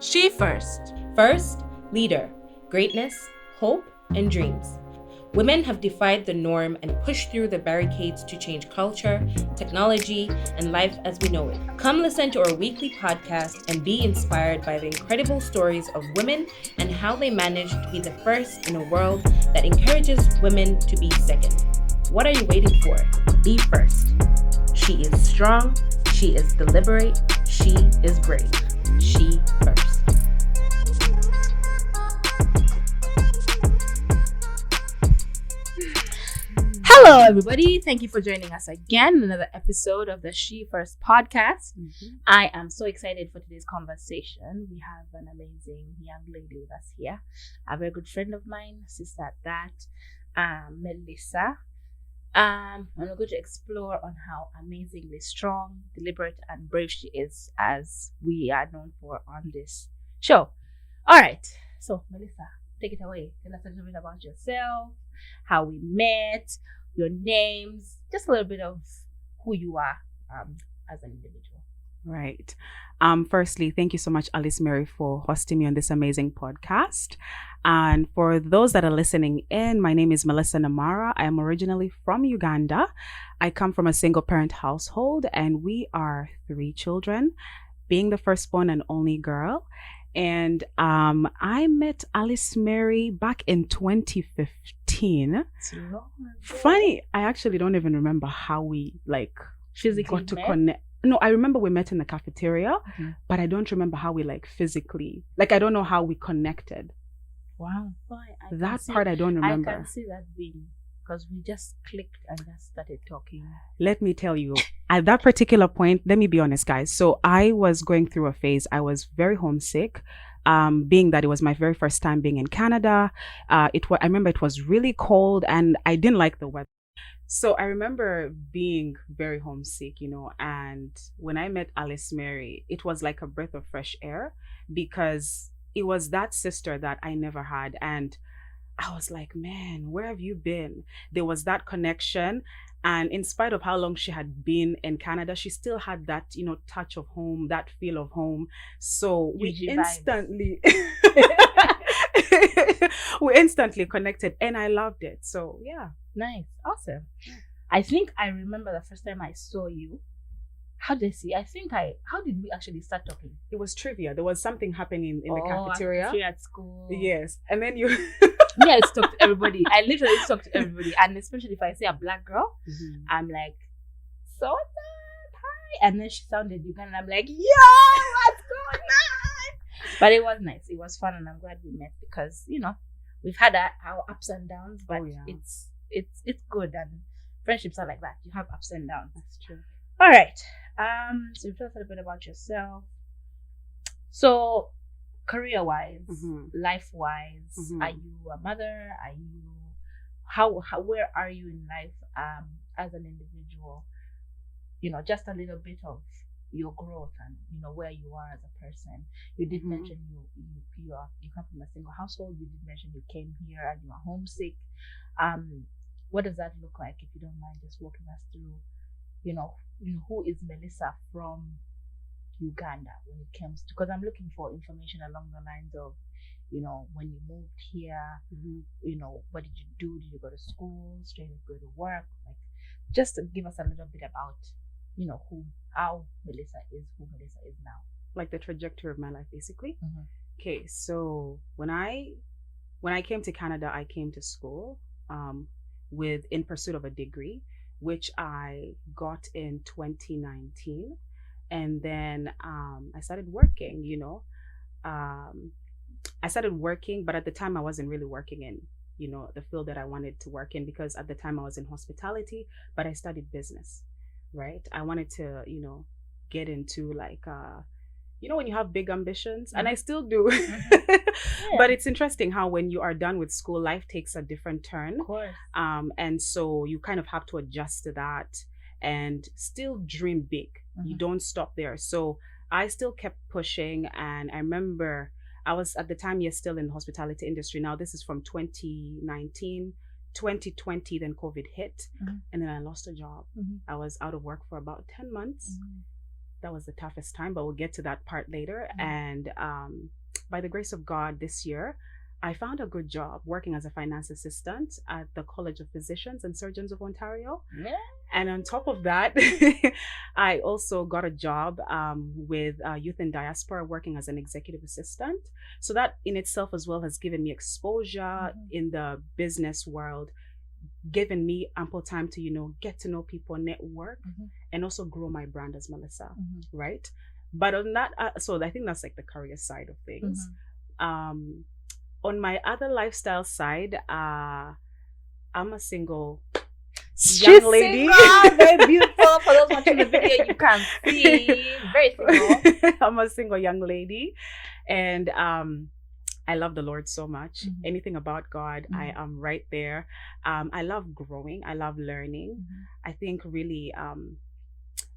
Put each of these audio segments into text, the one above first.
She First. First, leader, greatness, hope, and dreams. Women have defied the norm and pushed through the barricades to change culture, technology, and life as we know it. Come listen to our weekly podcast and be inspired by the incredible stories of women and how they managed to be the first in a world that encourages women to be second. What are you waiting for? Be first. She is strong, she is deliberate, she is brave. She First. Hello, everybody. Thank you for joining us again in another episode of the She First podcast. I am so excited for today's conversation. We have an amazing young lady with us here, a very good friend of mine, sister at that, Melissa. And we're going to explore on how amazingly strong, deliberate, and brave she is, as we are known for on this show. All right. So, Melissa, take it away. Tell us a little bit about yourself, how we met, your names, just a little bit of who you are as an individual. Right. Firstly, thank you so much, Alice Mary, for hosting me on this amazing podcast. And for those that are listening in, my name is Melissa Namara. I am originally from Uganda. I come from a single parent household, and we are 3 children, being the firstborn and only girl. And I met Alice Mary back in 2015. Funny, I actually don't even remember how we Physically got to met? connect. No, I remember we met in the cafeteria, but I don't remember how we physically, I don't know how we connected. Wow. That part I don't remember. I can see that being, because we just clicked and just started talking. Let me tell you, at that particular point, let me be honest, guys. So I was going through a phase. I was very homesick, being that it was my very first time being in Canada. I remember it was really cold and I didn't like the weather. So I remember being very homesick, and when I met Alice Mary, it was like a breath of fresh air, because it was that sister that I never had. And I was like, man, where have you been? There was that connection. And in spite of how long she had been in Canada, she still had that, touch of home, that feel of home. So we instantly, we instantly connected, and I loved it. So yeah. Nice. Awesome. I think I remember the first time I saw you. How did I see? How did we actually start talking? It was trivia. There was something happening in the cafeteria. At school. Yes. And then you... Me, I talk to everybody. I literally talk to everybody. And especially if I see a black girl, I'm like, so what's up? Hi. And then she sounded Ugandan. And I'm like, yo, what's going on? But it was nice. It was fun. And I'm glad we met because, we've had our ups and downs, but it's good. And friendships are like that. You have ups and downs. That's true. All right. So you tell us a little bit about yourself. So, career-wise, life-wise, are you a mother? Are you where are you in life as an individual? Just a little bit of your growth and where you are as a person. You did mention you come from a single household. You did mention you came here and you are homesick. What does that look like, if you don't mind just walking us through? Who is Melissa from Uganda when it comes to, because I'm looking for information along the lines of, when you moved here, what did you do? Did you go to school, straight to go to work? Just to give us a little bit about, how Melissa is, who Melissa is now. Like the trajectory of my life, basically. Okay, so when I came to Canada, I came to school in pursuit of a degree, which I got in 2019. And then I started working, I started working, but at the time I wasn't really working in, the field that I wanted to work in, because at the time I was in hospitality, but I studied business, right? I wanted to, get into when you have big ambitions, and I still do. But it's interesting how when you are done with school, life takes a different turn. Of course. And so you kind of have to adjust to that and still dream big. You don't stop there. So I still kept pushing. And I remember I was at the time, still in the hospitality industry. Now this is from 2019, 2020, then COVID hit. And then I lost a job. I was out of work for about 10 months. that was the toughest time, but we'll get to that part later. And by the grace of God, this year, I found a good job working as a finance assistant at the College of Physicians and Surgeons of Ontario. Yeah. And on top of that, I also got a job with Youth and Diaspora working as an executive assistant. So that in itself as well has given me exposure in the business world, given me ample time to, get to know people, network, and also grow my brand as Melissa, right? But on that, so I think that's like the career side of things. On my other lifestyle side, I'm a single young lady. Very beautiful. For those watching the video, you can see. Very single. I'm a single young lady. And I love the Lord so much. Anything about God, I am right there. I love growing. I love learning. I think really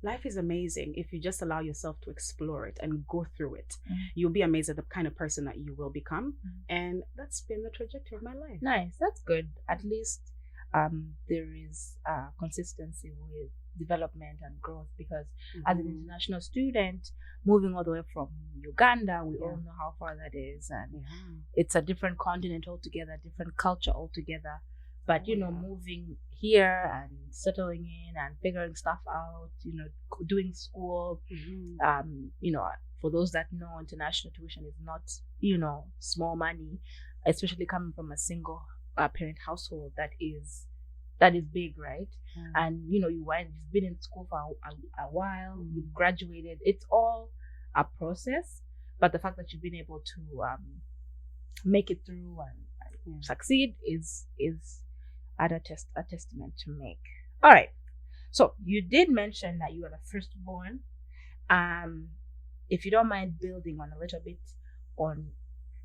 life is amazing if you just allow yourself to explore it and go through it. You'll be amazed at the kind of person that you will become. And that's been the trajectory of my life. Nice. That's good. At least there is consistency with development and growth, because as an international student moving all the way from Uganda, we all know how far that is, and it's a different continent altogether, different culture altogether. But moving here and settling in and figuring stuff out, doing school, for those that know, international tuition is not, small money, especially coming from a single parent household. That is big, right? And you've been in school for a while, you've graduated. It's all a process, but the fact that you've been able to make it through and succeed is a testament to make. All right, so you did mention that you are the firstborn. If you don't mind building on a little bit on,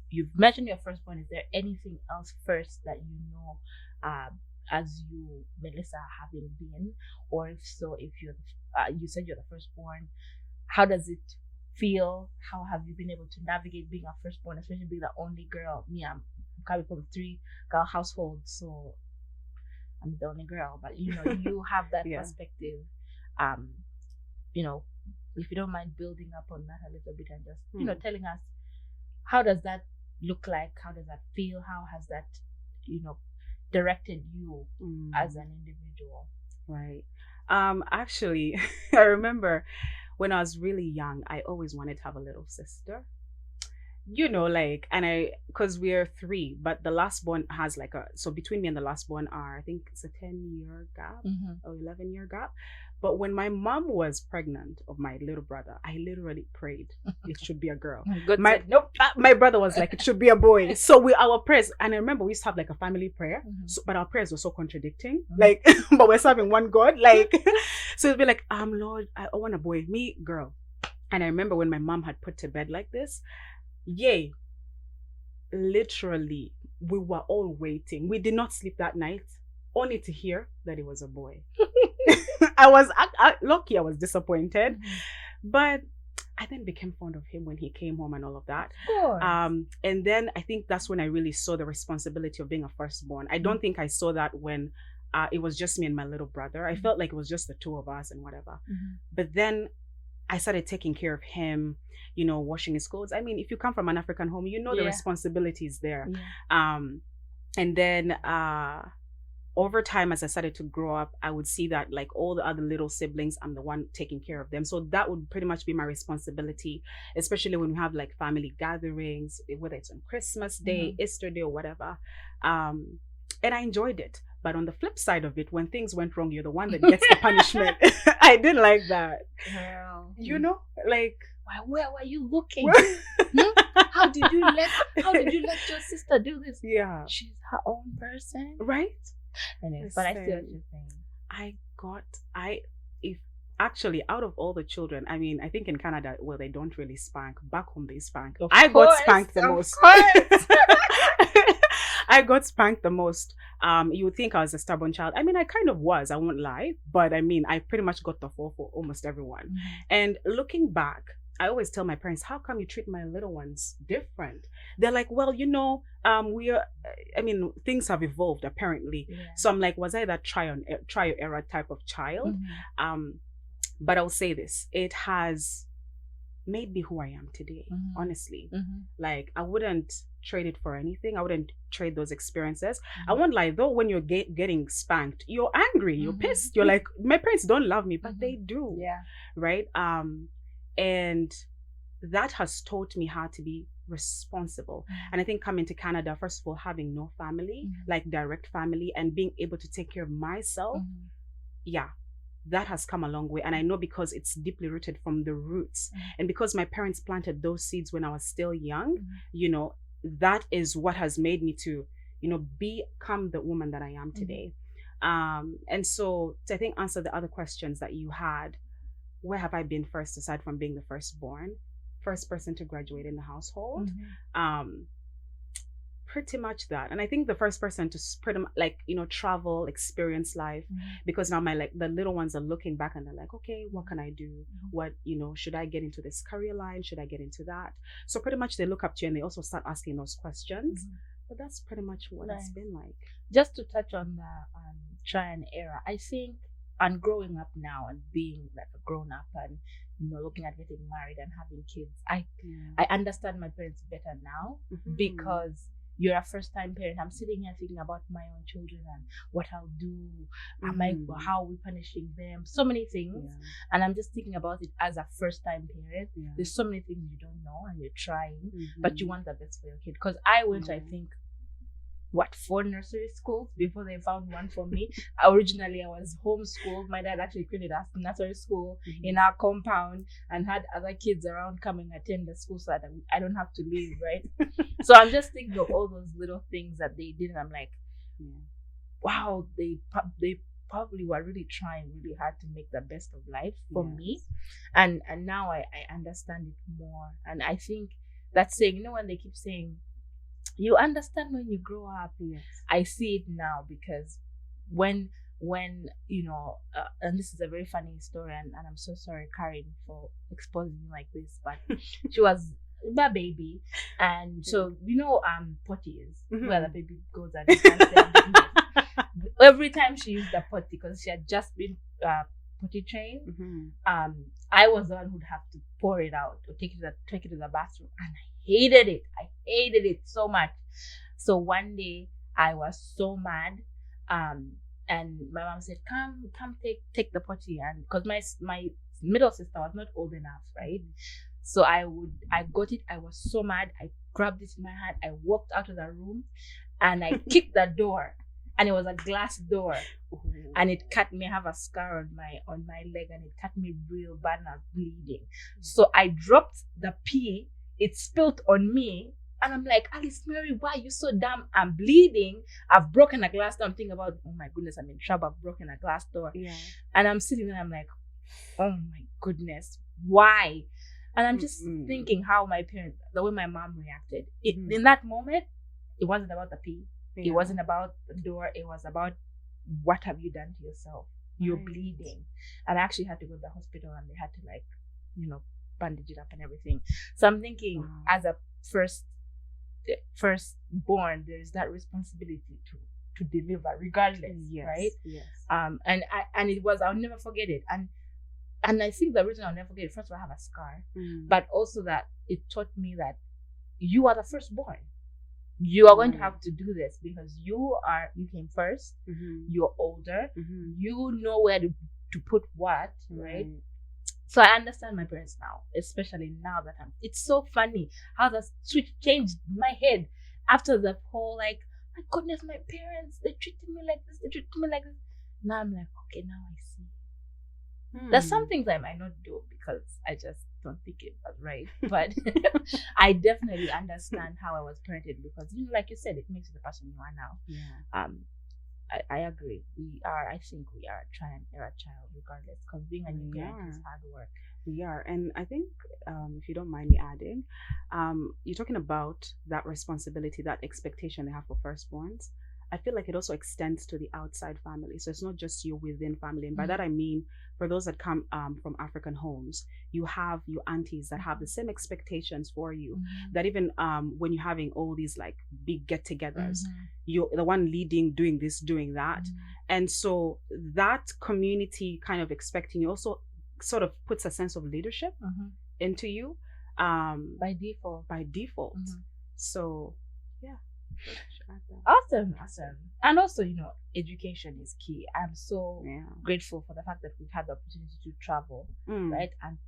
you've mentioned your firstborn, is there anything else first that as you, Melissa, having been, or if so, if you're you said you're the firstborn, how does it feel? How have you been able to navigate being a firstborn, especially being the only girl? Me, I'm coming from a 3-girl household, so I'm the only girl, but you have that perspective. If you don't mind building up on that a little bit and just telling us, how does that look like? How does that feel? How has that directed you as an individual? Right. Actually, I remember when I was really young, I always wanted to have a little sister. Because we're 3, but the last born has so between me and the last born I think it's a 10-year gap or 11-year gap. But when my mom was pregnant of my little brother, I literally prayed it should be a girl. Nope. My brother was like, it should be a boy. So our prayers, and I remember we used to have a family prayer, but our prayers were so contradicting. But we're serving one God. So it'd be like, Lord, I want a boy, me, girl. And I remember when my mom had put to bed like this, literally, we were all waiting. We did not sleep that night, only to hear that it was a boy. I was lucky. I was disappointed, but I then became fond of him when he came home and all of that. Of course. And then I think that's when I really saw the responsibility of being a firstborn. I don't think I saw that when it was just me and my little brother. I felt like it was just the two of us and whatever. But then I started taking care of him, washing his clothes. I mean, if you come from an African home, the responsibility is there. And then over time, as I started to grow up, I would see that all the other little siblings, I'm the one taking care of them. So that would pretty much be my responsibility, especially when we have family gatherings, whether it's on Christmas Day, Easter Day, or whatever. And I enjoyed it. But on the flip side of it, when things went wrong, you're the one that gets the punishment. I didn't like that. Girl. Where were you looking? How did you let your sister do this? Yeah. She's her own person. Right? Anyways, but I see what you're saying. If actually out of all the children, I mean, I think in Canada, well, they don't really spank. Back home, they spank. I got spanked the most. I got spanked the most. You would think I was a stubborn child. I mean, I kind of was, I won't lie. But I mean, I pretty much got the fall for almost everyone. And looking back, I always tell my parents, how come you treat my little ones different? They're like, well, things have evolved apparently. So I'm like, was I that try or error type of child? But I'll say this, it has made me who I am today, honestly. Like, I wouldn't trade it for anything. I wouldn't trade those experiences. I won't lie, though, when you're getting spanked, you're angry, you're pissed, you're like, my parents don't love me, but they do. Yeah. Right? And that has taught me how to be responsible. And I think coming to Canada, first of all, having no family, like direct family, and being able to take care of myself, yeah, that has come a long way. And I know because it's deeply rooted from the roots, and because my parents planted those seeds when I was still young, you know, that is what has made me to, you know, become the woman that I am today. And so to, I think, answer the other questions that you had, where have I been first, aside from being the firstborn, first person to graduate in the household? Pretty much that. And I think the first person to pretty much, like, you know, travel, experience life, because now my, like, the little ones are looking back and they're like, okay, what can I do? What, you know, should I get into this career line? Should I get into that? So pretty much they look up to you and they also start asking those questions. But that's pretty much what it's been like. Just to touch on the try and error, I think, and growing up now and being like a grown up and, you know, looking at getting married and having kids, I understand my parents better now, because you're a first-time parent. I'm sitting here thinking about my own children and what I'll do. How are we punishing them? So many things. And I'm just thinking about it as a first-time parent. There's so many things you don't know and you're trying, but you want the best for your kid. Because I went, I think, 4 nursery schools before they found one for me. Originally, I was homeschooled. My dad actually created a nursery school in our compound and had other kids around come and attend the school so that I don't have to leave, right? So I'm just thinking of all those little things that they did, and I'm like, wow, they probably were really trying really hard to make the best of life for me. And now I understand it more. And I think that saying, you know, when they keep saying, you understand when you grow up. I see it now, because when you know, and this is a very funny story, and I'm so sorry, Karen, for exposing me like this, but she was a baby, and so, you know, potty is where the baby goes and every time she used the potty, because she had just been potty trained, I was the one who'd have to pour it out or take it to the bathroom, and I hated it so much. So one day I was so mad, and my mom said, come take the potty, and because my middle sister was not old enough, right? So I got it. I was so mad. I grabbed it in my hand. I walked out of the room and I kicked the door, and it was a glass door. And it cut me. I have a scar on my leg, and it cut me real bad, and I was bleeding. So I dropped the pee. It spilled on me, and I'm like, Alice Mary, why are you so dumb? I'm bleeding. I've broken a glass door. I'm thinking about, oh my goodness, I'm in trouble. I've broken a glass door. And I'm sitting there, I'm like, oh my goodness, why? And I'm just thinking how my parents, the way my mom reacted. In that moment, it wasn't about the pee. It wasn't about the door. It was about, what have you done to yourself? You're bleeding. And I actually had to go to the hospital, and they had to, like, you know, bandage it up and everything. So I'm thinking, as a firstborn, there is that responsibility to deliver regardless, right? And it was, I'll never forget it. And I think the reason I'll never forget it, first of all, I have a scar, but also that it taught me that you are the firstborn. You are going to have to do this because you came first. You're older. You know where to put what, right? So I understand my parents now, especially now that it's so funny how the switch changed my head after the whole, like, my goodness, my parents, they treated me like this, Now I'm like, okay, now I see. There's some things I might not do because I just don't think it was right. But I definitely understand how I was parented, because, you know, like you said, it makes you the person you are now. I agree. I think we are a try and error child regardless, because being a new parent is hard work. We are. And I think, if you don't mind me adding, you're talking about that responsibility, that expectation they have for firstborns. I feel like it also extends to the outside family. So it's not just your within family. And by that I mean, for those that come from African homes, you have your aunties that have the same expectations for you. That even when you're having all these like big get-togethers, you're the one leading, doing this, doing that. And so that community kind of expecting you also sort of puts a sense of leadership into you. By default. So, yeah. Awesome. And also, education is key. I'm so grateful for the fact that we've had the opportunity to travel, right, and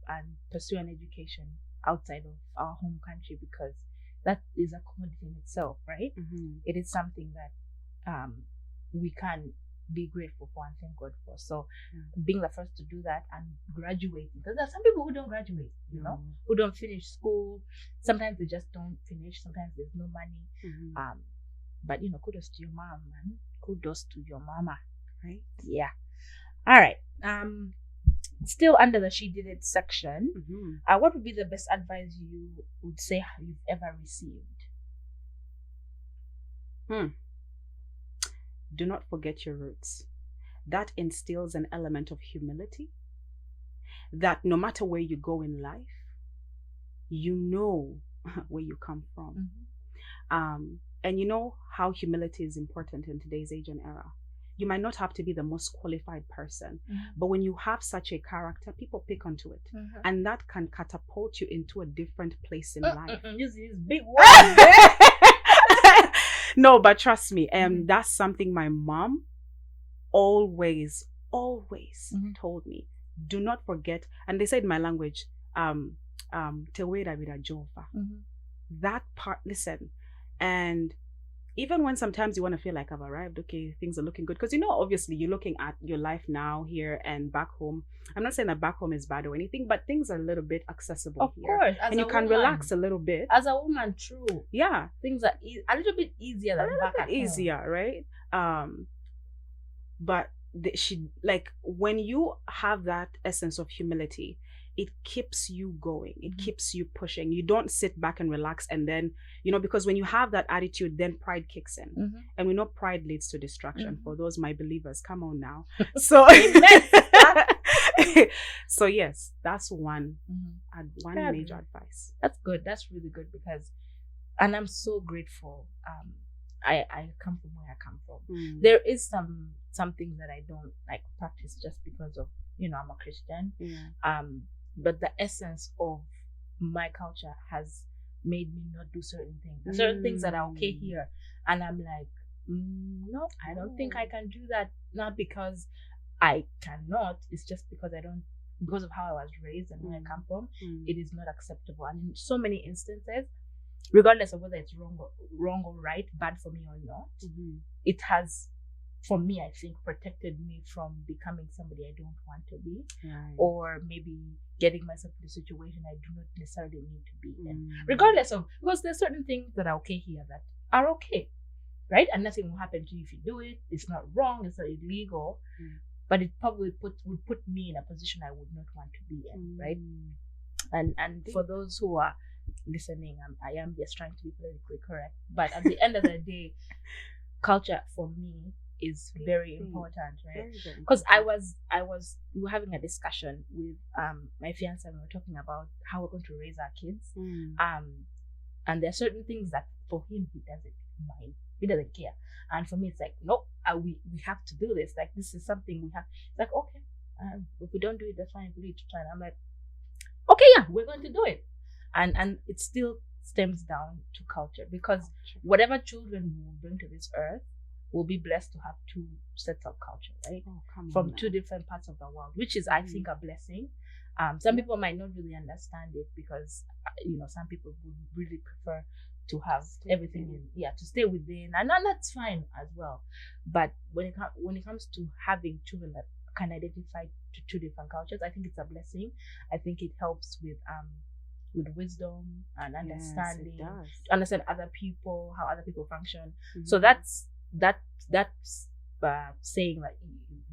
pursue an education outside of our home country, because that is a commodity in itself, right? It is something that we can be grateful for and thank God for. So being the first to do that and graduating, because there are some people who don't graduate, who don't finish school. Sometimes they just don't finish. Sometimes there's no money. But kudos to your mom, man. Kudos to your mama. Right? Yeah. All right. Still under the she did it section. What would be the best advice you would say you've ever received? Do not forget your roots. That instills an element of humility, that no matter where you go in life, you know where you come from. And you know how humility is important in today's age and era. You might not have to be the most qualified person, but when you have such a character, people pick onto it. And that can catapult you into a different place in life. Use big words. No, but trust me, that's something my mom always told me. Do not forget, and they said in my language, tewera vida jova. That part, listen, and even when sometimes you want to feel like I've arrived, okay, things are looking good, because obviously you're looking at your life now here and back home. I'm not saying that back home is bad or anything, but things are a little bit accessible here. Of course, and you can relax a little bit. As a woman, true. Yeah, things are a little bit easier than back at home. Easier, right? But when you have that essence of humility, it keeps you going. It keeps you pushing. You don't sit back and relax and then, because when you have that attitude, then pride kicks in. And we know pride leads to destruction. For those my believers, come on now. So, so yes, that's one major advice. That's good. That's really good, and I'm so grateful. I come from where I come from. There is some things that I don't practice just because of, I'm a Christian. But the essence of my culture has made me not do certain things. There's certain things that are okay here, and I'm like, no, I don't think I can do that. Not because I cannot. It's just because because of how I was raised and where I come from. It is not acceptable, and in so many instances, regardless of whether it's wrong or right, bad for me or not, it has, for me, I think, protected me from becoming somebody I don't want to be, or maybe getting myself in a situation I do not necessarily need to be in. Regardless of, because there's certain things that are okay here that are okay, right? And nothing will happen to you if you do it. It's not wrong. It's not illegal, but it probably would put me in a position I would not want to be in, right? And for those who are listening, I am just trying to be politically correct, but at the end of the day, culture for me is very important, right? Because we were having a discussion with my fiance, and we were talking about how we're going to raise our kids. And there are certain things that for him he doesn't mind, he doesn't care, and for me it's like, no, we have to do this. Like, this is something we have. It's like, okay, if we don't do it, that's fine. We need to try. And I'm like, okay, yeah, we're going to do it, and it still stems down to culture, because whatever children we will bring to this earth will be blessed to have two sets of culture, right? From two different parts of the world, which is, I think, a blessing. Some people might not really understand it, because some people would really prefer to have everything to stay within, and that's fine as well. But when it comes to having children that can identify to two different cultures, I think it's a blessing. I think it helps with wisdom and understanding, to understand other people, how other people function. So that's saying that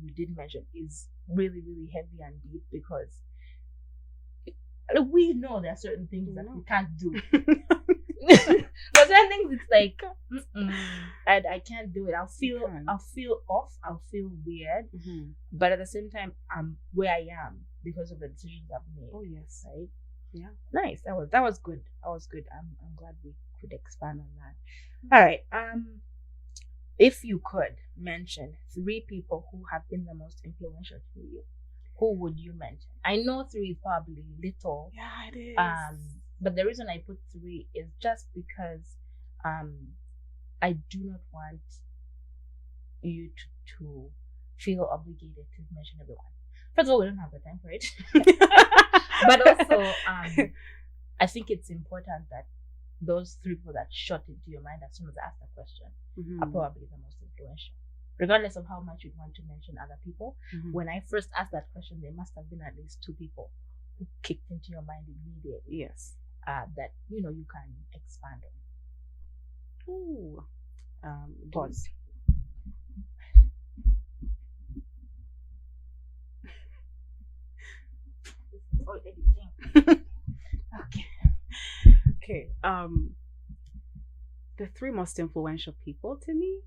you did mention is really, really heavy and deep, because we know there are certain things that we can't do. But certain things, it's like, I can't do it. I'll feel off. I'll feel weird. But at the same time, I'm where I am because of the decisions I've made. Oh yes, right. Yeah, nice. That was good. I'm glad we could expand on that. All right. If you could mention 3 people who have been the most influential to you, who would you mention? I know 3 is probably little. Yeah, it is. But the reason I put 3 is just because I do not want you to feel obligated to mention everyone. First of all, we don't have the time for it. But also, I think it's important that those 3 people that shot into your mind as soon as I ask that question are probably the most influential. Regardless of how much you'd want to mention other people, when I first asked that question, there must have been at least 2 people who kicked into your mind immediately. Yes. That you can expand on. Ooh. Pause. This is all editing. Okay. The 3 most influential people to me.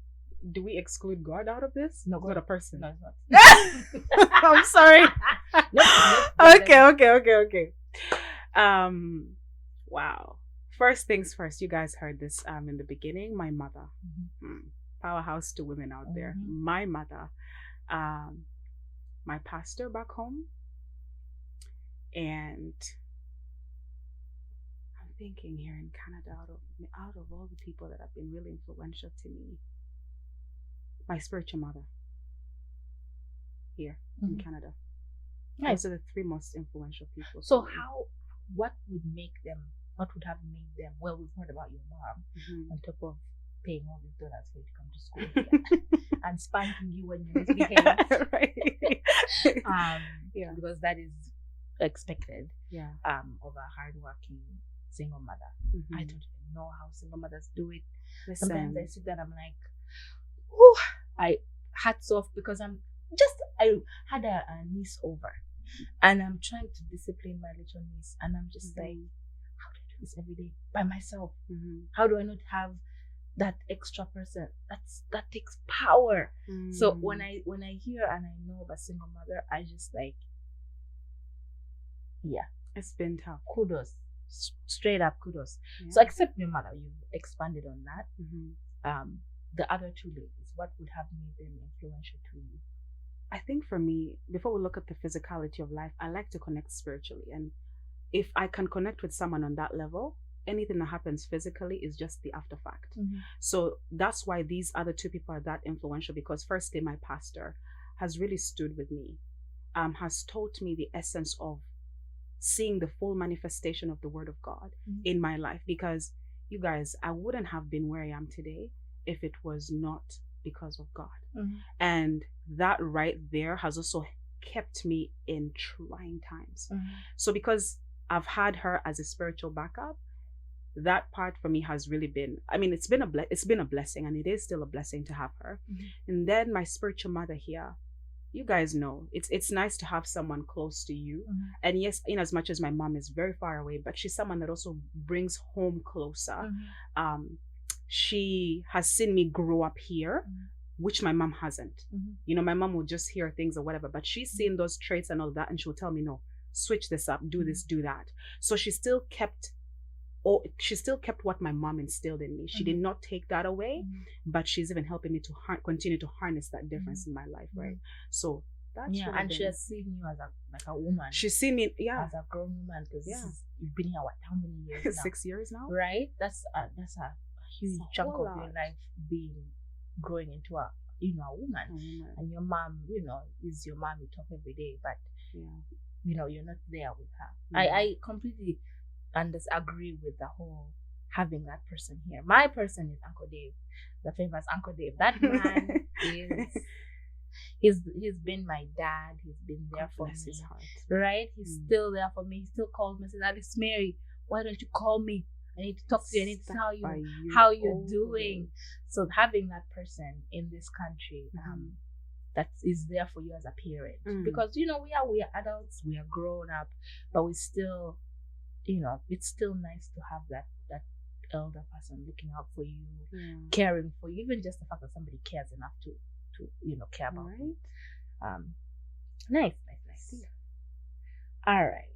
Do we exclude God out of this? No, it's not a person. No, it's not. I'm sorry. Nope. Okay. Wow. First things first. You guys heard this in the beginning. My mother, powerhouse to women out there. My mother, my pastor back home, and I'm thinking here in Canada, out of all the people that have been really influential to me, my spiritual mother here in Canada. Nice. Those are the 3 most influential people. So what would have made them, well, we've heard about your mom, on top of paying all these dollars for you to come to school here, and spanking you when you misbehave. Right. Yeah. Because that is expected. Yeah. Of a hardworking single mother. I don't even know how single mothers do it. Listen. Sometimes I sit there and I'm like, whew, I hats off, because I had a niece over, and I'm trying to discipline my little niece, and I'm just like, how do I do this every day by myself? How do I not have that extra person? That takes power. So when I hear and I know of a single mother, I just like, yeah, it's been tough. Kudos, straight up kudos. Yeah. So except your mother, you've expanded on that. The other 2 ladies, what would have made them influential to you? I think for me, before we look at the physicality of life, I like to connect spiritually. And if I can connect with someone on that level, anything that happens physically is just the after fact. So that's why these other 2 people are that influential, because firstly, my pastor has really stood with me, has taught me the essence of seeing the full manifestation of the word of God in my life. Because you guys, I wouldn't have been where I am today if it was not because of God. And that right there has also kept me in trying times. So because I've had her as a spiritual backup, that part for me has really been, it's been a blessing, and it is still a blessing to have her. And then my spiritual mother here, you guys know, it's nice to have someone close to you. And yes, in as much as my mom is very far away, but she's someone that also brings home closer. She has seen me grow up here, which my mom hasn't. My mom will just hear things or whatever, but she's seen those traits and all that, and she'll tell me, no, switch this up, do this, do that. So she still kept what my mom instilled in me. She did not take that away, but she's even helping me to continue to harness that difference in my life, right? So that's and she has seen you as a woman. She's seen me, as a grown woman, because you've been here how many years now? 6 years now, right? That's a huge chunk of your life growing into a woman. And your mom, is your mom. You talk every day, but you're not there with her. I completely agree with the whole having that person here. My person is Uncle Dave, the famous Uncle Dave. That man he's been my dad. He's been there for me. His heart. Right? He's still there for me. He still calls me and says, Alice Mary, why don't you call me? I need to talk to you. I need to tell you how you're doing. So having that person in this country that is there for you as a parent, because we are adults, we are grown up, but we still, it's still nice to have that elder person looking out for you, caring for you, even just the fact that somebody cares enough to care about you. Nice. All right.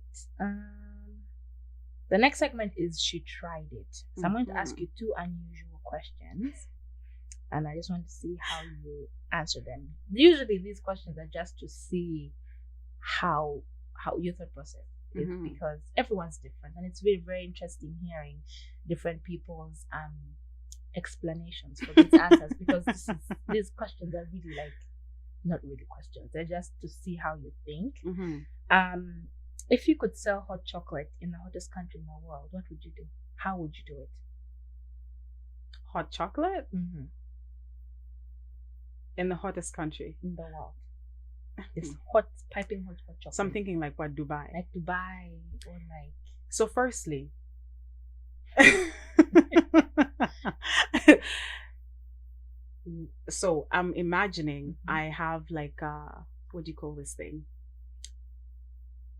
The next segment is She Tried It. So I'm going to ask you 2 unusual questions, and I just want to see how you answer them. Usually these questions are just to see how your thought process is, because everyone's different, and it's very, very interesting hearing different people's explanations for these answers, because these questions are really like, not really questions, they're just to see how you think. If you could sell hot chocolate in the hottest country in the world, what would you do? How would you do it? Hot chocolate in the hottest country in the world. It's hot, piping hot chocolate. So I'm thinking like what, Dubai? Like Dubai, or like. So firstly, so I'm imagining I have like what do you call this thing?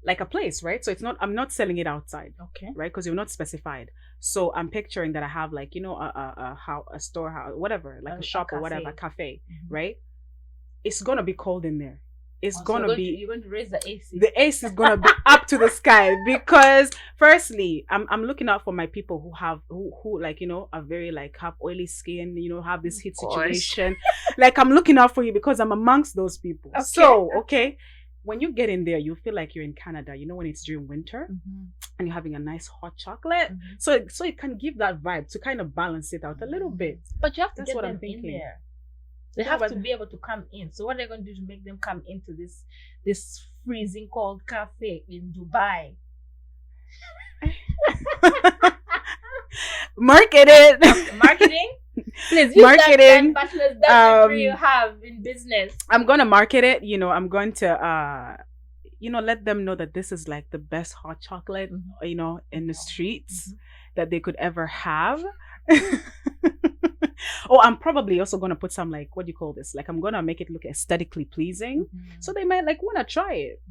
Like a place, right? So it's not, I'm not selling it outside, okay, right? Because you're not specified. So I'm picturing that I have like, you know, a storehouse, whatever, like a shop or whatever, a cafe, right? It's gonna be cold in there. It's gonna be. You're going to raise the AC. The AC is gonna be up to the sky, because firstly, I'm looking out for my people who have who like, you know, are very like, have oily skin, you know, have this heat situation. Like, I'm looking out for you because I'm amongst those people. Okay. So okay, when you get in there, you feel like you're in Canada. You know, when it's during winter and you're having a nice hot chocolate, so it can give that vibe to kind of balance it out a little bit. But you have to get them in there. They have to be able to come in. So what are they going to do to make them come into this freezing cold cafe in Dubai? Market it. Marketing? Please use marketing. That bachelor's degree you have in business. I'm going to market it. You know, I'm going to, you know, let them know that this is like the best hot chocolate, you know, in the streets that they could ever have. Oh, I'm probably also going to put some, like, what do you call this? Like, I'm going to make it look aesthetically pleasing. So they might, like, want to try it.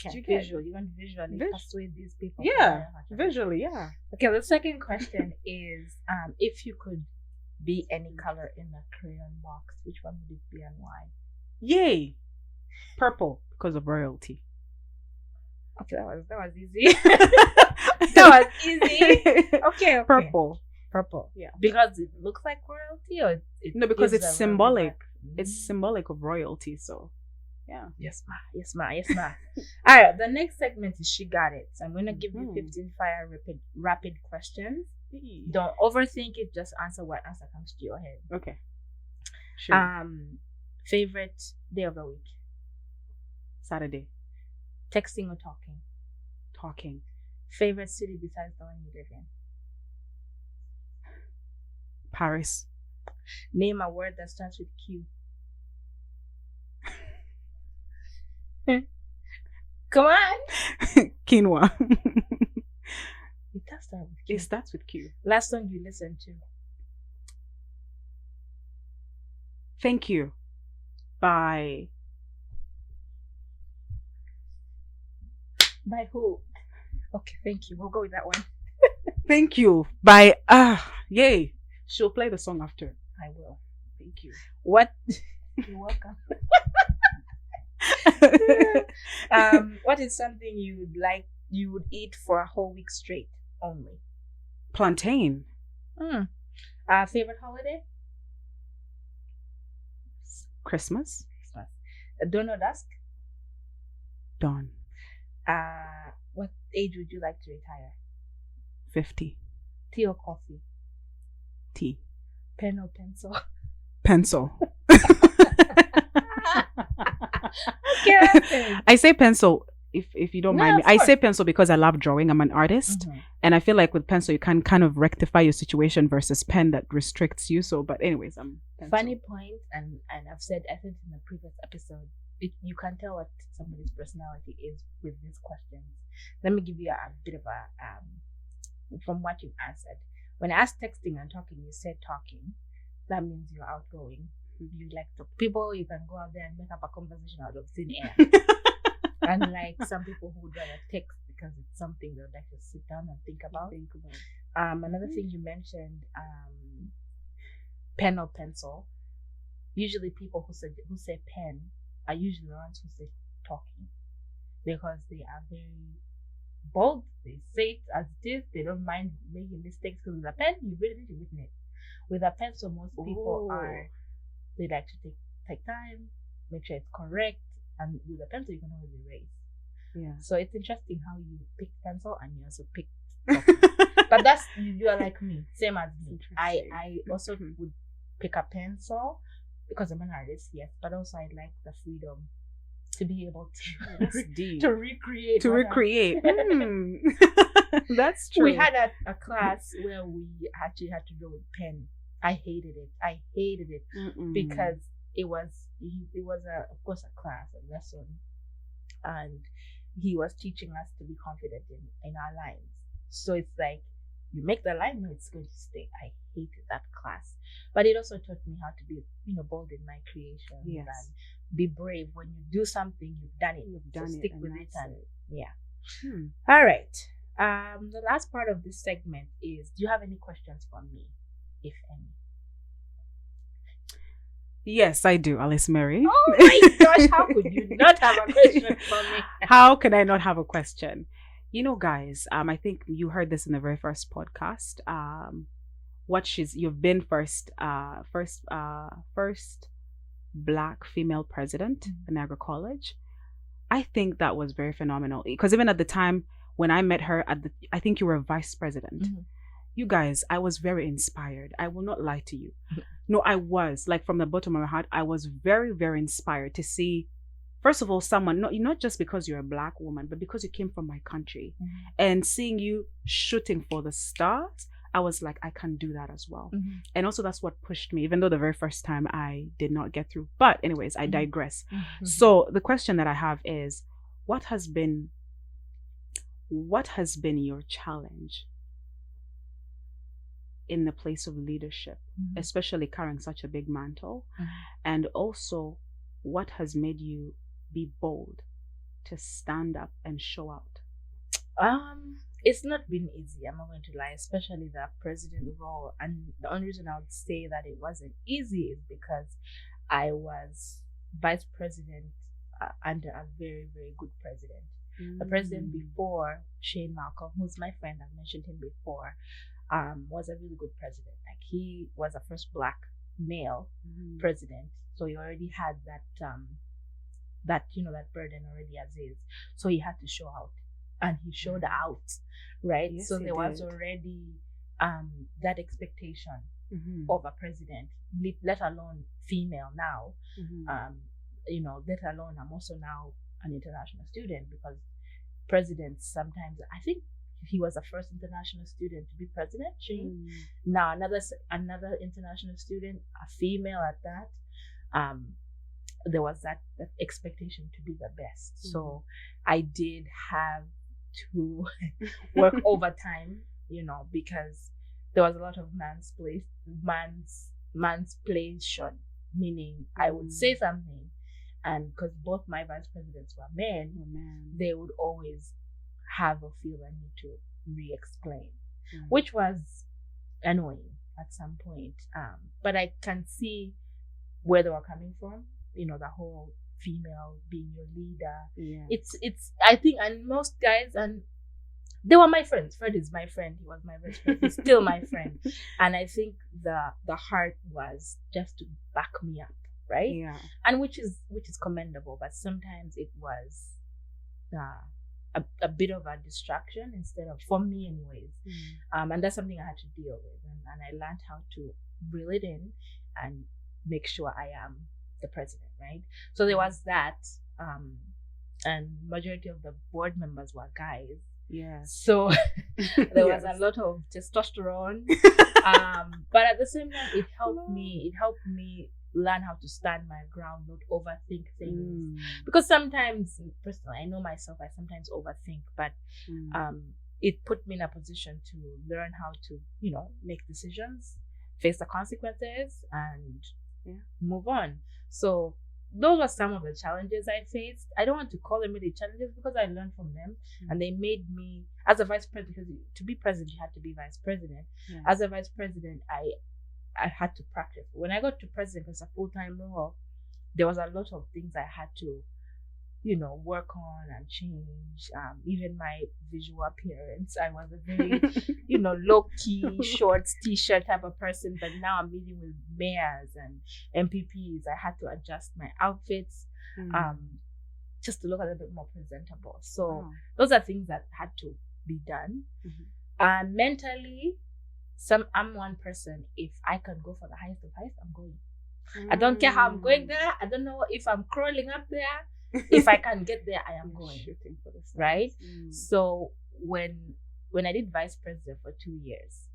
Okay. Visual. You want to visually persuade these people. Yeah, visually, yeah. Okay, the second question is, if you could be any color in a crayon box, which one would it be and why? Yay! Purple, because of royalty. Okay, that was easy. That was easy. Okay. Purple. Yeah. Because it looks like royalty, or no, because it's symbolic. It's symbolic of royalty, so yeah. Yes ma. Alright, the next segment is She Got It. So I'm gonna give you 15 fire rapid questions. Don't overthink it, just answer what answer comes to your head. Okay. Sure. Favorite day of the week? Saturday. Texting or talking? Talking. Favorite city besides the one you live in? Paris. Name a word that starts with Q. Come on. Quinoa. It does start with Q. It starts with Q. Last song you listened to? Thank You by who? Okay, thank you. We'll go with that one. Thank You by yay. She'll play the song after. I will. Thank you. What? You're welcome. What is something you would eat for a whole week straight only? Plantain. Favorite holiday? Christmas. Dawn or dusk? Dawn. What age would you like to retire? 50. Tea or coffee? Tea. Pen or pencil? Pencil. Okay. I say pencil if you don't mind me. I say pencil because I love drawing. I'm an artist. And I feel like with pencil you can kind of rectify your situation versus pen that restricts you. So, but anyways, I'm pencil. Funny point, and I said in the previous episode, you can tell what somebody's personality is with these questions. Let me give you a bit of a from what you've answered. When I asked texting and talking, you said talking. That means you're outgoing. You like to people, you can go out there and make up a conversation out of thin air. Unlike some people who would rather text because it's something they would like to sit down and think about. Another thing you mentioned, pen or pencil. Usually people who say pen are usually the ones who say talking, because they are very bold. They say it as it is. They don't mind making mistakes, because with a pen you've really written it. With a pencil, most people they like to take time, make sure it's correct, and with a pencil you can always erase. Yeah. So it's interesting how you pick pencil and you also pick but that's, you are like me, same as me. I also would pick a pencil because I'm an artist, yes, but also I like the freedom to be able to to recreate. That's true. We had a class where we actually had to do with pen. I hated it because it was of course a class, a lesson, and he was teaching us to be confident in our lines. So it's like, you make the line, no, it's going to stay. I hated that class, but it also taught me how to be, bold in my creation and be brave. When you do something, you've done it. Stick with it, and All right. The last part of this segment is: do you have any questions for me, if any? Yes, I do, Alice Mary. Oh my gosh, how could you not have a question for me? How can I not have a question? Guys, I think you heard this in the very first podcast. You've been first Black female president in Niagara College. I think that was very phenomenal because even at the time when I met her, I think you were vice president. You guys, I was very inspired. I will not lie to you. No, I was, like, from the bottom of my heart, I was very, very inspired to see, first of all, someone, not just because you're a Black woman, but because you came from my country, and seeing you shooting for the stars, I was like, I can do that as well. And also that's what pushed me, even though the very first time I did not get through. But anyways, I digress. So the question that I have is, what has been your challenge in the place of leadership, especially carrying such a big mantle? And also, what has made you be bold to stand up and show out? It's not been easy, I'm not going to lie, especially the president role. And the only reason I would say that it wasn't easy is because I was vice president under a very, very good president. The president before, Shane Malcolm, who's my friend, I've mentioned him before, was a really good president. Like, he was the first Black male president, so he already had that that burden already as is. So he had to show out, and he showed out, right? Yes, so there was already that expectation of a president, let alone female now. Let alone I'm also now an international student, because presidents sometimes, I think he was the first international student to be president, Shane. Now another international student, a female at that. There was that expectation to be the best. So I did have to work overtime, because there was a lot of mansplation, meaning I would say something, and because both my vice presidents were men, they would always have or feel a need to re-explain, which was annoying at some point. But I can see where they were coming from. The whole female being your leader. It's I think, and most guys, and they were my friends. Fred is my friend. He was my best friend. He's still my friend. And I think the heart was just to back me up, right? Yeah. And which is commendable, but sometimes it was a bit of a distraction instead of, for me anyways. And that's something I had to deal with, and I learned how to reel it in and make sure I am the president, right? So there was that, and majority of the board members were guys. So there was a lot of testosterone, but at the same time, it helped me learn how to stand my ground, not overthink things. Because sometimes, personally, I know myself, I sometimes overthink, but it put me in a position to learn how to, make decisions, face the consequences, and move on. So those were some of the challenges I faced. I don't want to call them really challenges, because I learned from them, and they made me, as a vice president, because to be president, you had to be vice president. As a vice president, I had to practice. When I got to president, it was a full-time role, there was a lot of things I had to, work on and change. Even my visual appearance. I was a very, low-key, shorts, t-shirt type of person, but now I'm meeting with mayors and MPPs. I had to adjust my outfits. just to look a little bit more presentable. So Wow. those are things that had to be done. Mentally, I'm one person. If I can go for the highest of heights, I'm going. I don't care how I'm going there. I don't know if I'm crawling up there. If I can get there, I am going. Shooting for the stars. Right? So when I did vice president for 2 years,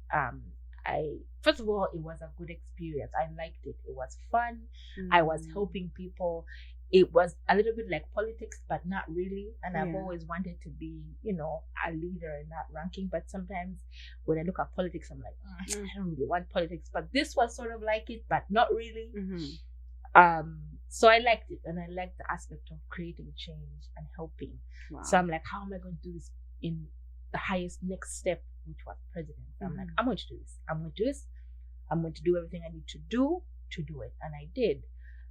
first of all, it was a good experience. I liked it. It was fun. I was helping people. It was a little bit like politics, but not really. And I've always wanted to be, a leader in that ranking. But sometimes when I look at politics, I'm like, I don't really want politics. But this was sort of like it, but not really. So I liked it, and I liked the aspect of creating change and helping. Wow. So I'm like, how am I going to do this in the highest next step, which was president? So I'm like, I'm going to do this. I'm going to do this. I'm going to do everything I need to do it, and I did.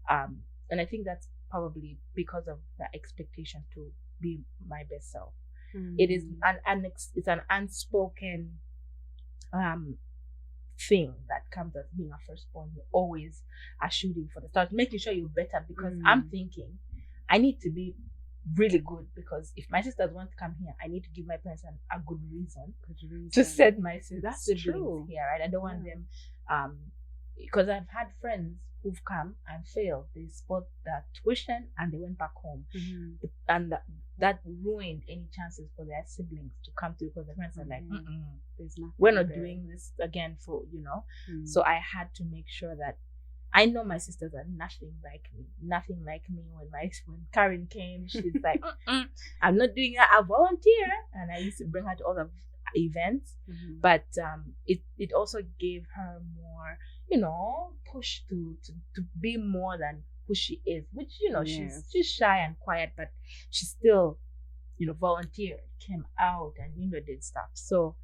And I think that's probably because of the expectation to be my best self. It is it's an unspoken thing that comes as being a firstborn. You always are shooting for the stars, making sure you're better, because I'm thinking I need to be really good, because if my sisters want to come here, I need to give my parents a good reason to send my siblings here, right? I don't want them because I've had friends who've come and failed. They spot that tuition and they went back home, and that ruined any chances for their siblings to come through, because the parents are like, we're not doing this again for So I had to make sure that I know my sisters are nothing like me. When Karen came, she's like, I'm not doing that. I volunteer, and I used to bring her to all the events, but it also gave her more push to be more than who she is, which she's shy and quiet, but she still volunteered, came out, and did stuff. So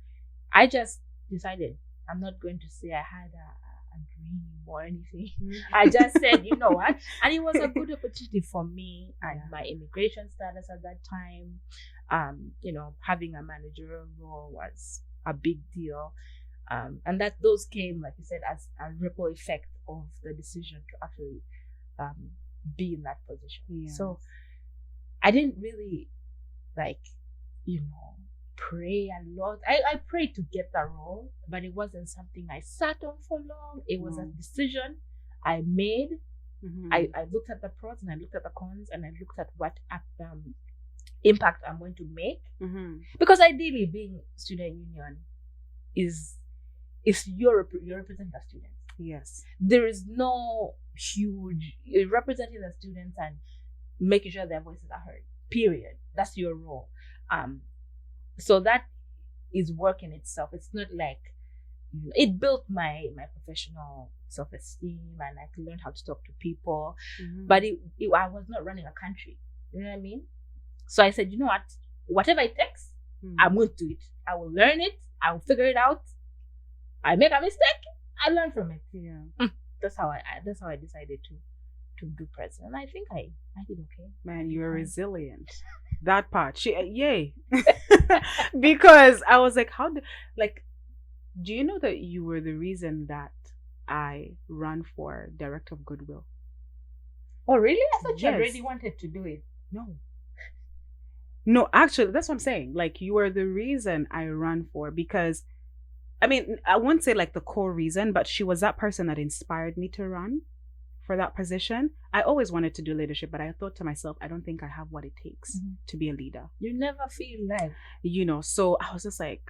I just decided I'm not going to say I had a dream or anything. I just said, you know what, and it was a good opportunity for me and my immigration status at that time. Having a managerial role was a big deal. And that those came, like you said, as a ripple effect of the decision to actually be in that position. Yeah. So I didn't really pray a lot. I prayed to get the role, but it wasn't something I sat on for long. It was a decision I made. I looked at the pros and I looked at the cons, and I looked at what impact I'm going to make. Because ideally, being student union is you're representing the students. Yes. There is no huge representing the students and making sure their voices are heard. Period. That's your role. So that is work in itself. It's not like it built my professional self-esteem, and I learned how to talk to people. But I was not running a country. You know what I mean? So I said, you know what? Whatever it takes, I'm going to do it. I will learn it. I will figure it out. I make a mistake, I learn from it. Yeah. That's how I decided to do president. And I think I did okay. Man, you're resilient. That part. Yay. Because I was like, do you know that you were the reason that I ran for Director of Goodwill? Oh, really? I thought you already wanted to do it. No, actually, that's what I'm saying. You were the reason I ran for, because I mean, I wouldn't say the core reason, but she was that person that inspired me to run for that position. I always wanted to do leadership, but I thought to myself, I don't think I have what it takes to be a leader. You never feel like, so I was just like,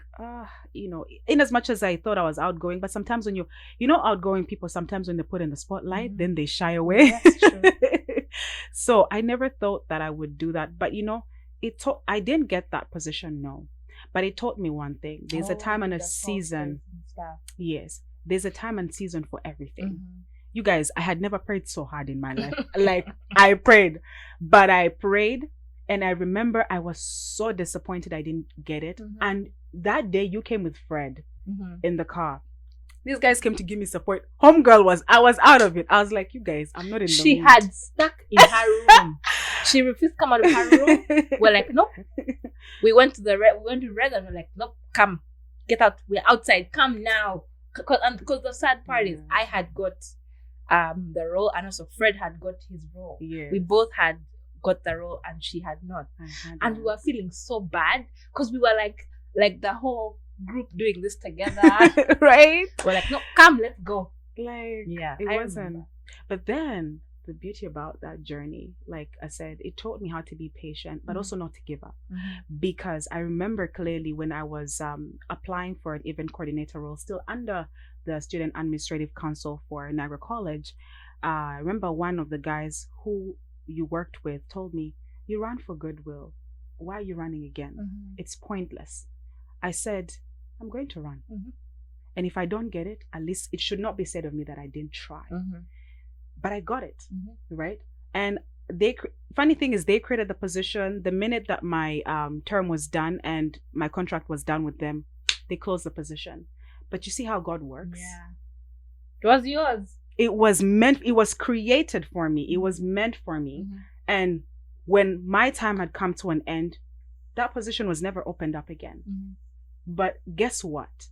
in as much as I thought I was outgoing, but sometimes when outgoing people, sometimes when they're put in the spotlight, then they shy away. That's true. So I never thought that I would do that. But I didn't get that position, no. But it taught me one thing. There's a time and a season. Yes. There's a time and season for everything. You guys, I had never prayed so hard in my life. I prayed. But I prayed, and I remember I was so disappointed I didn't get it. And that day you came with Fred in the car. These guys came to give me support. Homegirl I was out of it. I was like, you guys, I'm not in the mood. She had stuck in her room. She refused to come out of her room. We're like, nope. We went to red, and we're like, nope, come, get out. We're outside. Come now. Because the sad part is, I had got the role, and also Fred had got his role. Yeah. We both had got the role and she had not. And we were were feeling so bad because we were like the whole group doing this together. right? We're like, no, come, let's go. Like, Yeah, it I wasn't. remember. But then the beauty about that journey, like I said, it taught me how to be patient, but also not to give up. Because I remember clearly when I was applying for an event coordinator role, still under the Student Administrative Council for Niagara College. I remember one of the guys who you worked with told me, "You ran for goodwill. Why are you running again? It's pointless." I said, "I'm going to run. And if I don't get it, at least it should not be said of me that I didn't try." But I got it, right? And funny thing is, they created the position the minute that my term was done and my contract was done with them. They closed the position. But you see how God works. Yeah, it was yours. It was created for me. It was meant for me. And when my time had come to an end, that position was never opened up again. But guess what?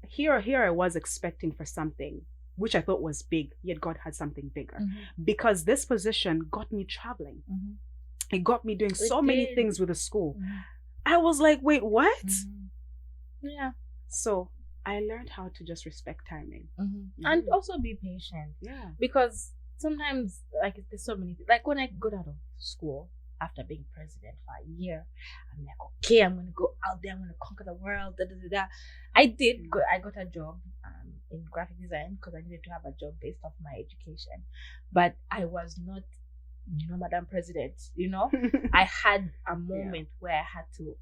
Here I was expecting for something which I thought was big, yet God had something bigger. Because this position got me traveling. It got me doing so many things with the school. I was like, wait, what? Yeah. So I learned how to just respect timing. And also be patient. Yeah. Because sometimes, like, there's so many things. Like, when I got out of school, after being president for a year, I'm like, okay, I'm going to go out there. I'm going to conquer the world. I did. I got a job in graphic design because I needed to have a job based off my education. But I was not, Madam President, I had a moment where I had to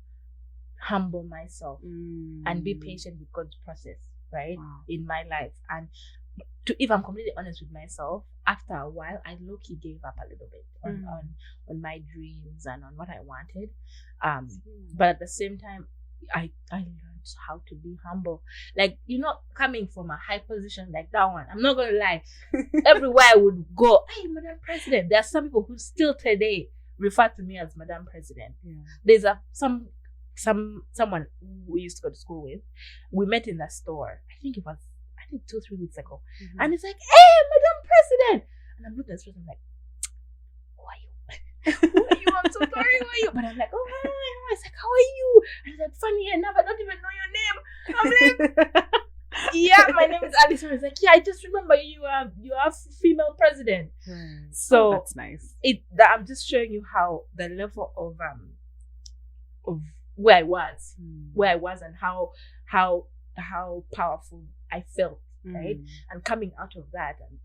humble myself and be patient with God's process, right? Wow. In my life. And if I'm completely honest with myself, after a while, I low-key gave up a little bit on my dreams and on what I wanted. But at the same time, I learned how to be humble. Like, coming from a high position like that one, I'm not going to lie. Everywhere I would go, hey, Madam President. There are some people who still today refer to me as Madam President. Yeah. There's someone who we used to go to school with. We met in the store. I think 2-3 weeks ago. And it's like, hey, Madam President. And I'm looking at this person, I'm like, who are you? Who are you? I'm so sorry, who are you? But I'm like, oh, hi. It's like, how are you? And it's like, funny enough, I don't even know your name. I'm like, yeah, my name is Alice. It's like, yeah, I just remember you are female president. So that's nice. I'm just showing you how the level of where I was and how powerful I felt, right? And coming out of that, and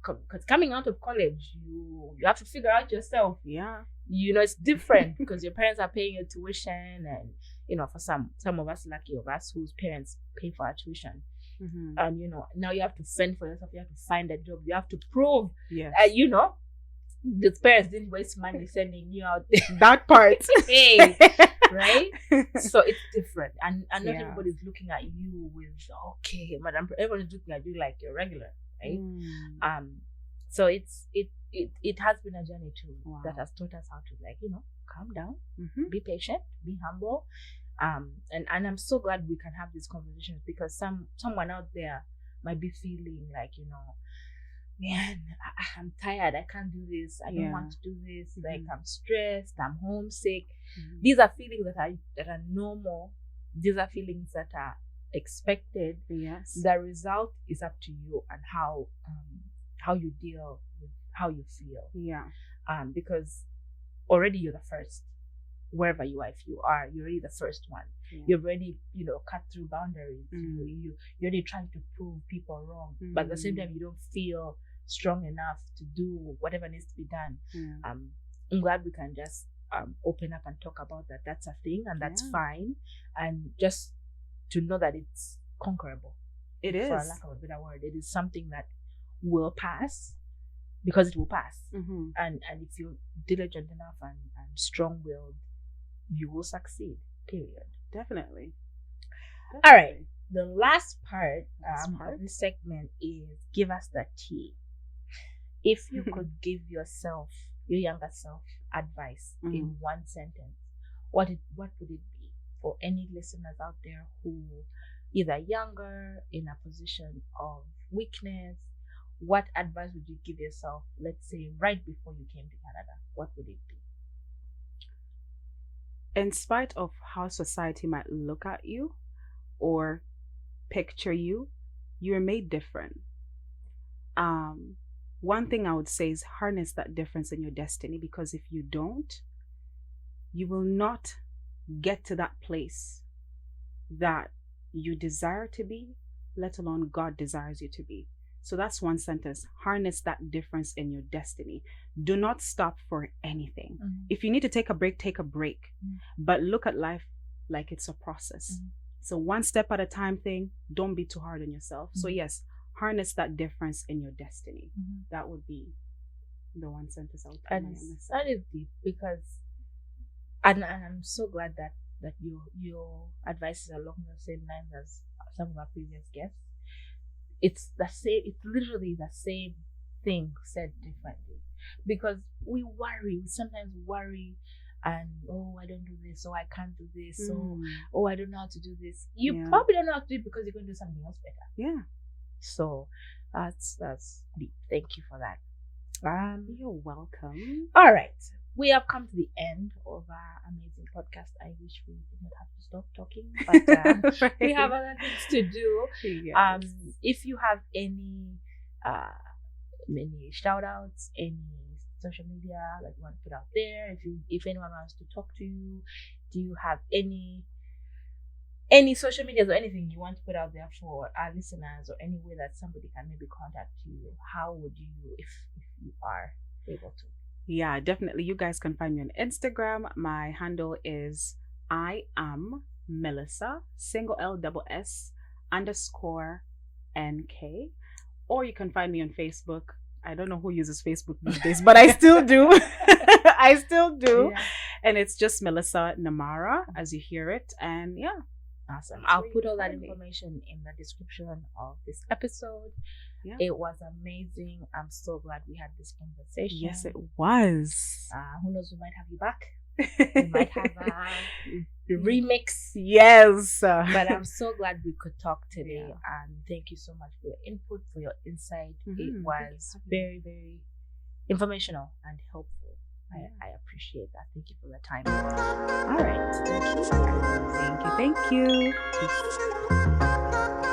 because coming out of college, you have to figure out yourself. Yeah. It's different because your parents are paying your tuition, and for some of us, lucky of us whose parents pay for our tuition, and now you have to fend for yourself. You have to find a job. You have to prove, the parents didn't waste money sending you out there. That part. Hey, right? So it's different, and not everybody's looking at you with, okay, Madam. Everyone's looking at you like you're regular, right? So it has been a journey too that has taught us how to calm down, be patient, be humble, and I'm so glad we can have these conversations because someone out there might be feeling like man, I'm tired. I can't do this. I don't want to do this. Like, I'm stressed. I'm homesick. These are feelings that are normal. These are feelings that are expected. Yes. The result is up to you and how you deal with how you feel. Yeah. Because already you're the first. Wherever you are, if you are, you're already the first one. Yeah. You've already, cut through boundaries. You're already trying to prove people wrong. But at the same time, you don't feel strong enough to do whatever needs to be done. I'm glad we can just open up and talk about that. That's a thing, and that's fine. And just to know that it's conquerable. It is. For lack of a better word, it is something that will pass because it will pass. And if you're diligent enough and strong-willed, you will succeed. Period. Definitely. All right. The last part of this segment is give us the tea. If you could give your younger self, advice in one sentence, what would it be for any listeners out there who either younger, in a position of weakness, what advice would you give yourself, let's say, right before you came to Canada? What would it be? In spite of how society might look at you or picture you, you're made different. One thing I would say is harness that difference in your destiny, because if you don't, you will not get to that place that you desire to be, let alone God desires you to be. So that's one sentence. Harness that difference in your destiny. Do not stop for anything. Mm-hmm. If you need to take a break, take a break. Mm-hmm. But look at life like it's a process. Mm-hmm. So one step at a time thing. Don't be too hard on yourself. Mm-hmm. So yes, harness that difference in your destiny. Mm-hmm. That would be the one sentence I would tell myself. That is deep, because and I'm so glad that your advice is along the same lines as some of our previous guests. It's the same. It's literally the same thing said differently, because we sometimes worry, and I don't do this, I can't do this, I don't know how to do this. You probably don't know how to do it because you're going to do something else better. Yeah. So that's deep. Thank you for that. You're welcome. All right. We have come to the end of our amazing podcast. I wish we did not have to stop talking, but Right. we have other things to do. Yes. If you have any shout outs, any social media that you want to put out there, if anyone wants to talk to you, do you have any social medias or anything you want to put out there for our listeners, or any way that somebody can maybe contact you? How would you, if you are able to? Yeah, definitely. You guys can find me on Instagram. My handle is I am Melissa, single L double S _ NK. Or you can find me on Facebook. I don't know who uses Facebook these days, but I still do. I still do. Yeah. And it's just Melissa Namara, as you hear it. And yeah. Awesome. I'll put all that information in the description of this episode. Yeah. It was amazing. I'm so glad we had this conversation. Yes, it was. Who knows, we might have you back. We might have a remix. Yes. But I'm so glad we could talk today. Yeah. And thank you so much for your input, for your insight. Mm-hmm. It was very, very informational and helpful. I appreciate that. Thank you for the time. All right. Thank you. Thank you.